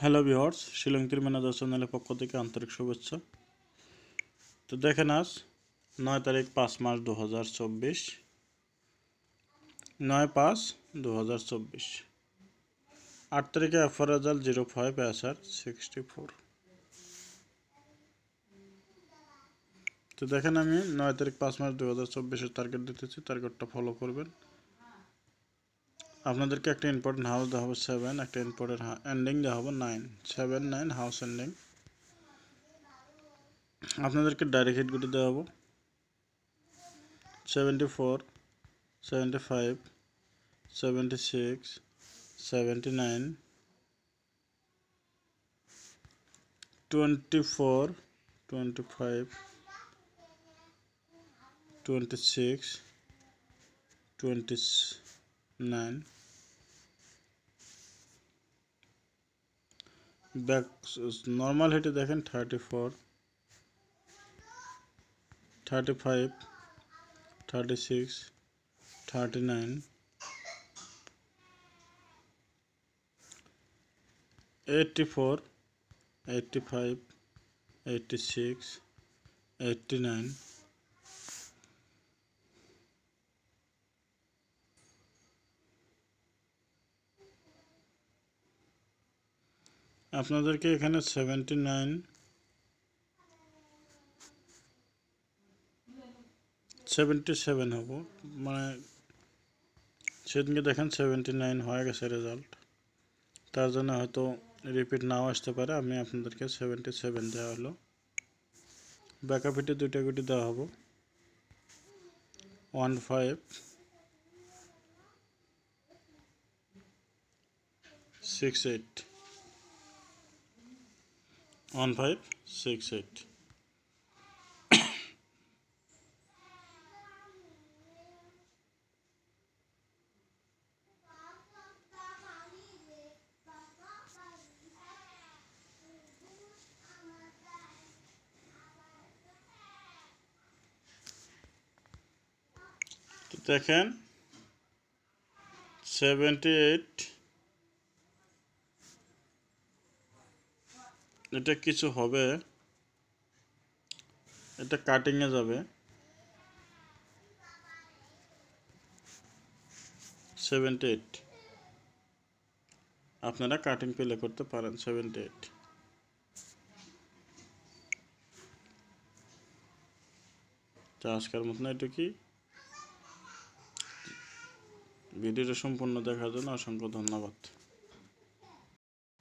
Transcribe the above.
Hello viewers, Shillong তীর manager চ্যানেলের পক্ষ থেকে আন্তরিক শুভেচ্ছা। তো দেখেন আজ 9 তারিখ 5 মাস 2024, 9/5/2024। 8 তারিখে এফআর রেজাল্ট 05 এসআর 64। তো দেখেন আমি 9 তারিখ 5 মাস 2024 টার্গেট দিতেছি, টার্গেটটা ফলো করবেন। আপনাদেরকে একটা ইম্পর্টেন্ট হাউস দেওয়া হবে 7, একটা ইম্পর্টেন্ট এন্ডিং দেওয়া হবে 9, 7, 9 হাউস এন্ডিং। আপনাদেরকে ডাইরেক্ট হিটগুলো দেওয়া হবে 74, 75, 76, 79, 24, 25, 26, 29, ব্যাক নর্মাল হিটে দেখেন 34, 35, 36, 39, 84, 85, 86, 89, আপনাদেরকে এখানে 79, 77 হব, মানে সেদিনকে দেখেন 79 হয়ে গেছে রেজাল্ট, তার জন্য হয়তো রিপিট নাও আসতে পারে। আমি আপনাদেরকে 77 দেওয়া হলো। ব্যাকআপ হিটে দুইটা গুটি দেওয়া হবো 15, 68, 15, 68। তো দেখেন 78, এটা কিছু হবে, এটা কাটিংয়ে যাবে 78। আপনারা কাটিং প্লে করতে পারেন 78। তো আজকের মতন এটুকুই। ভিডিওটা সম্পূর্ণ দেখার জন্য অসংখ্য ধন্যবাদ।